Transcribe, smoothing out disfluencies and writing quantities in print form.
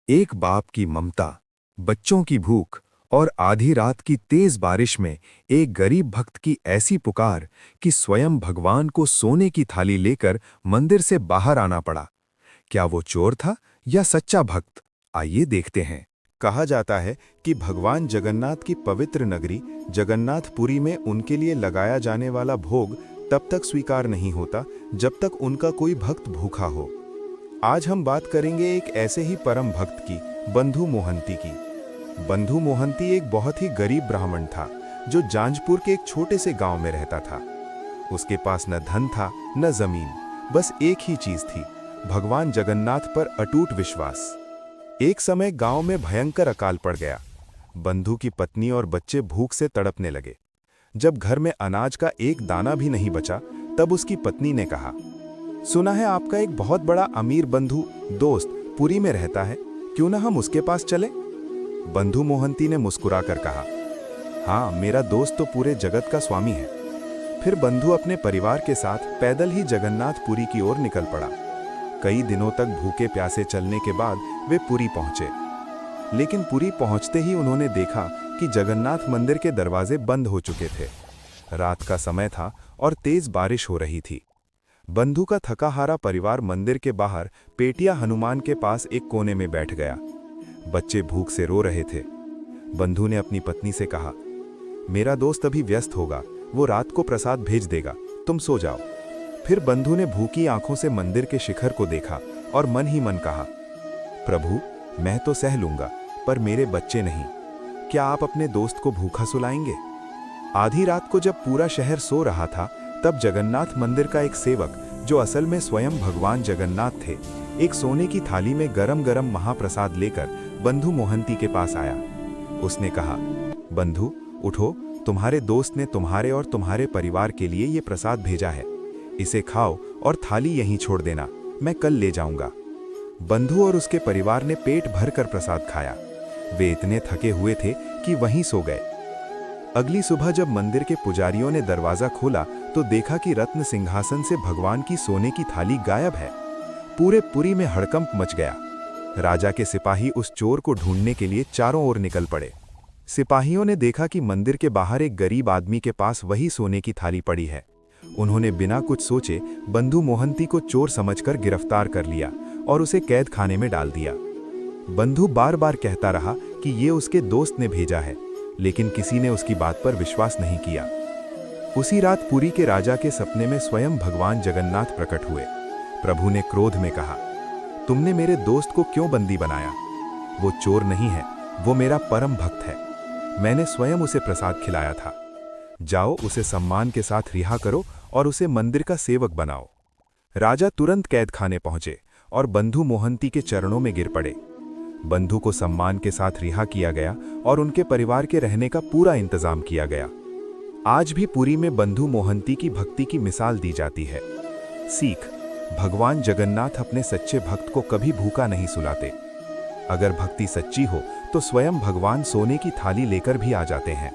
एक बाप की ममता, बच्चों की भूख और आधी रात की तेज बारिश में एक गरीब भक्त की ऐसी पुकार कि स्वयं भगवान को सोने की थाली लेकर मंदिर से बाहर आना पड़ा। क्या वो चोर था या सच्चा भक्त? आइए देखते हैं। कहा जाता है कि भगवान जगन्नाथ की पवित्र नगरी जगन्नाथपुरी में उनके लिए लगाया जाने वाला भोग तब तक स्वीकार नहीं होता जब तक उनका कोई भक्त भूखा हो। आज हम बात करेंगे एक ऐसे ही परम भक्त की, बंधु मोहंती की। बंधु मोहंती एक बहुत ही गरीब ब्राह्मण था जो जांजपुर के एक छोटे से गांव में रहता था। उसके पास न धन था न जमीन, बस एक ही चीज थी, भगवान जगन्नाथ पर अटूट विश्वास। एक समय गांव में भयंकर अकाल पड़ गया। बंधु की पत्नी और बच्चे भूख से तड़पने लगे। जब घर में अनाज का एक दाना भी नहीं बचा, तब उसकी पत्नी ने कहा, सुना है आपका एक बहुत बड़ा अमीर बंधु दोस्त पुरी में रहता है, क्यों ना हम उसके पास चले? बंधु मोहंती ने मुस्कुराकर कहा, हाँ, मेरा दोस्त तो पूरे जगत का स्वामी है। फिर बंधु अपने परिवार के साथ पैदल ही जगन्नाथपुरी की ओर निकल पड़ा। कई दिनों तक भूखे प्यासे चलने के बाद वे पुरी पहुंचे। लेकिन पुरी पहुंचते ही उन्होंने देखा कि जगन्नाथ मंदिर के दरवाजे बंद हो चुके थे। रात का समय था और तेज बारिश हो रही थी। बंधु का थका हारा परिवार मंदिर के बाहर पेटिया हनुमान के पास एक कोने में बैठ गया। बच्चे भूख से रो रहे थे। बंधु ने अपनी पत्नी से कहा, मेरा दोस्त अभी व्यस्त होगा, वो रात को प्रसाद भेज देगा, तुम सो जाओ। फिर बंधु ने भूखी आंखों से मंदिर के शिखर को देखा और मन ही मन कहा, प्रभु, मैं तो सह लूंगा, पर मेरे बच्चे नहीं। क्या आप अपने दोस्त को भूखा सुलाएंगे? आधी रात को जब पूरा शहर सो रहा था, तब जगन्नाथ मंदिर का एक सेवक, जो असल में स्वयं भगवान जगन्नाथ थे, एक सोने की थाली में गरम गरम महाप्रसाद लेकर बंधु मोहंती के पास आया। उसने कहा, बंधु, उठो, तुम्हारे दोस्त ने तुम्हारे और तुम्हारे परिवार के लिए ये प्रसाद भेजा है। इसे खाओ और थाली यहीं छोड़ देना, मैं कल ले जाऊंगा। बंधु और उसके परिवार ने पेट भरकर प्रसाद खाया। वे इतने थके हुए थे कि वहीं सो गए। अगली सुबह जब मंदिर के पुजारियों ने दरवाजा खोला तो देखा कि रत्न सिंहासन से भगवान की सोने की थाली गायब है। पूरे पुरी में हड़कंप मच गया। राजा के सिपाही उस चोर को ढूंढने के लिए चारों ओर निकल पड़े। सिपाहियों ने देखा कि मंदिर के बाहर एक गरीब आदमी के पास वही सोने की थाली पड़ी है। उन्होंने बिना कुछ सोचे बंधु मोहंती को चोर समझकर गिरफ्तार कर लिया और उसे कैद खाने में डाल दिया। बंधु बार बार कहता रहा कि ये उसके दोस्त ने भेजा है, लेकिन किसी ने उसकी बात पर विश्वास नहीं किया। उसी रात पुरी के राजा के सपने में स्वयं भगवान जगन्नाथ प्रकट हुए। प्रभु ने क्रोध में कहा, तुमने मेरे दोस्त को क्यों बंदी बनाया? वो चोर नहीं है, वो मेरा परम भक्त है। मैंने स्वयं उसे प्रसाद खिलाया था। जाओ, उसे सम्मान के साथ रिहा करो और उसे मंदिर का सेवक बनाओ। राजा तुरंत कैद खाने पहुंचे और बंधु मोहंती के चरणों में गिर पड़े। बंधु को सम्मान के साथ रिहा किया गया और उनके परिवार के रहने का पूरा इंतजाम किया गया। आज भी पुरी में बंधु मोहंती की भक्ति की मिसाल दी जाती है। सीख: भगवान जगन्नाथ अपने सच्चे भक्त को कभी भूखा नहीं सुलाते। अगर भक्ति सच्ची हो तो स्वयं भगवान सोने की थाली लेकर भी आ जाते हैं।